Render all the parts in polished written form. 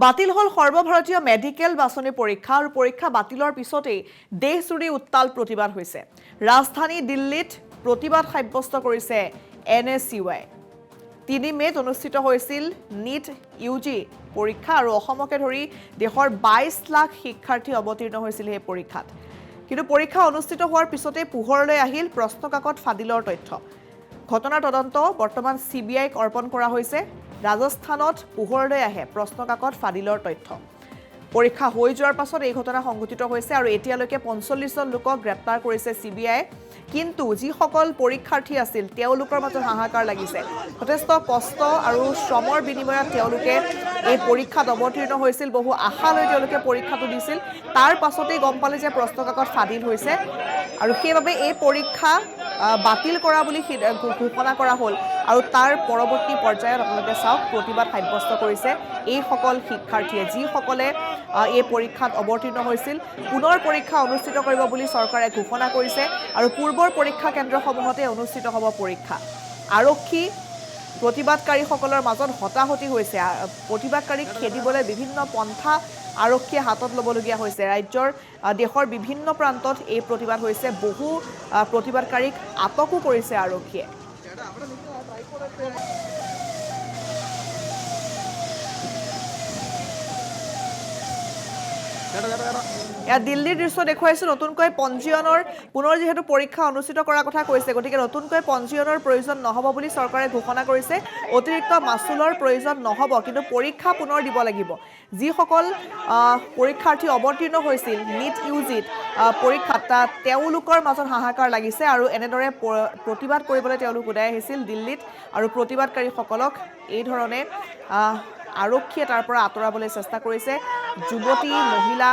বাতিল হল সৰ্বভাৰতীয় মেডিকেল বাছনি পৰীক্ষা আৰু পৰীক্ষা বাতিলৰ পিছতেই দেশজুৰি উত্তাল প্ৰতিবাদ হৈছে। ৰাজধানী দিল্লীত প্ৰতিবাদ সাব্যস্ত কৰিছে NSUI। 3 মেত অনুষ্ঠিত হৈছিল নীট ইউজি পৰীক্ষা আৰু অসমকে ধৰি দেশৰ 22 লাখ শিক্ষাৰ্থী অৱতীৰ্ণ হৈছিল এই পৰীক্ষাত। কিন্তু পৰীক্ষা অনুষ্ঠিত হোৱাৰ পিছতে পোহৰলৈ আহিল প্ৰশ্নকাকত ফাদিলৰ তথ্য। ঘটনাৰ তদন্ত বৰ্তমান CBIক অৰ্পণ কৰা হৈছে। ৰাজস্থানত পোহৰলৈ আহে প্ৰশ্নকাকত ফাদিলৰ তথ্য। পৰীক্ষা হৈ যোৱাৰ পাছত এই ঘটনা সংঘটিত হৈছে আৰু এতিয়ালৈকে 45 জন লোকক গ্ৰেপ্তাৰ কৰিছে CBI। কিন্তু যিসকল পৰীক্ষাৰ্থী আছিল তেওঁলোকৰ মাজত হাহাকাৰ লাগিছে। যথেষ্ট কষ্ট আৰু শ্ৰমৰ বিনিময়ত তেওঁলোকে এই পৰীক্ষাত অৱতীৰ্ণ হৈছিল। বহু আশা লৈ তেওঁলোকে পৰীক্ষাটো দিছিল। তাৰ পাছতেই গম পালে যে প্ৰশ্নকাকত ফাদিল হৈছে আৰু সেইবাবে এই পৰীক্ষা বাতিল কৰা বুলি ঘোষণা কৰা হ'ল। আৰু তাৰ পৰৱৰ্তী পৰ্যায়ত আপোনালোকে চাওক প্ৰতিবাদ সাব্যস্ত কৰিছে এইসকল শিক্ষাৰ্থীয়ে, যিসকলে এই পৰীক্ষাত অৱতীৰ্ণ হৈছিল। পুনৰ পৰীক্ষা অনুষ্ঠিত কৰিব বুলি চৰকাৰে ঘোষণা কৰিছে আৰু পূৰ্বৰ পৰীক্ষা কেন্দ্ৰসমূহতে অনুষ্ঠিত হ'ব পৰীক্ষা। আৰক্ষী প্ৰতিবাদকাৰীসকলৰ মাজত হতাহতি হৈছে। প্ৰতিবাদকাৰীক খেদিবলৈ বিভিন্ন পন্থা আৰক্ষীয়ে হাতত ল'বলগীয়া হৈছে। ৰাজ্যৰ দেশৰ বিভিন্ন প্ৰান্তত এই প্ৰতিবাদ হৈছে। বহু প্ৰতিবাদকাৰীক আটকো কৰিছে আৰক্ষীয়ে। দিল্লীৰ দৃশ্য দেখুৱাইছো। নতুনকৈ পঞ্জীয়নৰ পুনৰ যিহেতু পৰীক্ষা অনুষ্ঠিত কৰাৰ কথা কৈছে, গতিকে নতুনকৈ পঞ্জীয়নৰ প্ৰয়োজন নহ'ব বুলি চৰকাৰে ঘোষণা কৰিছে। অতিৰিক্ত মাচুলৰ প্ৰয়োজন নহ'ব, কিন্তু পৰীক্ষা পুনৰ দিব লাগিব। যিসকল পৰীক্ষাৰ্থী অৱতীৰ্ণ হৈছিল নীট ইউজিত পৰীক্ষাত, তেওঁলোকৰ মাজত হাহাকাৰ লাগিছে আৰু এনেদৰে প্ৰতিবাদ কৰিবলৈ তেওঁলোক ওলাই আহিছিল দিল্লীত আৰু প্ৰতিবাদকাৰীসকলক এই ধৰণে আৰক্ষীয়ে তাৰ পৰা আঁতৰাবলৈ চেষ্টা কৰিছে। যুৱতী মহিলা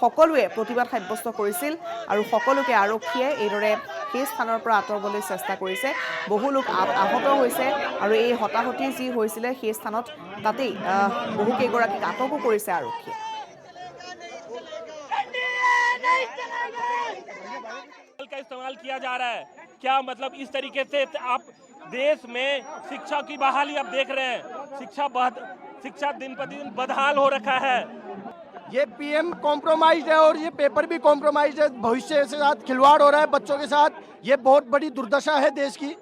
সকলোৱে প্ৰতিবাদ সাব্যস্ত কৰিছিল আৰু সকলোকে আৰক্ষীয়ে এইদৰে সেই স্থানৰ পৰা আঁতৰাবলৈ চেষ্টা কৰিছে। বহু লোক আহত হৈছে আৰু এই হতাহতি যি হৈছিলে সেই স্থানত তাতেই বহুকেইগৰাকীক আটকো কৰিছে আৰক্ষীয়ে। का इस्तेमाल किया जा रहा है क्या? मतलब इस तरीके से आप देश में शिक्षा की बहाली आप देख रहे हैं। शिक्षा दिन पर दिन बदहाल हो रखा है। ये PM कॉम्प्रोमाइज है और ये पेपर भी कॉम्प्रोमाइज है। भविष्य के साथ खिलवाड़ हो रहा है बच्चों के साथ। ये बहुत बड़ी दुर्दशा है देश की।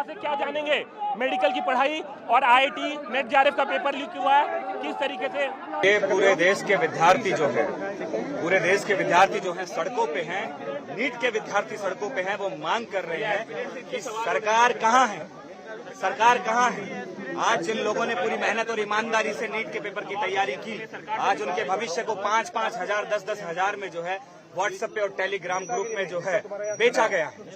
से क्या जानेंगे? मेडिकल की पढ़ाई और IIT नेट JRF का पेपर लीक हुआ है, किस तरीके से ये पूरे देश के विद्यार्थी जो हैं सड़कों पे हैं। नीट के विद्यार्थी सड़कों पे हैं। वो मांग कर रहे हैं कि सरकार कहाँ है। आज जिन लोगों ने पूरी मेहनत और ईमानदारी से नीट के पेपर की तैयारी की, आज उनके भविष्य को 5-5 हजार 10-10 हजार में जो है व्हाट्सएप पे और टेलीग्राम ग्रुप में जो है बेचा गया है।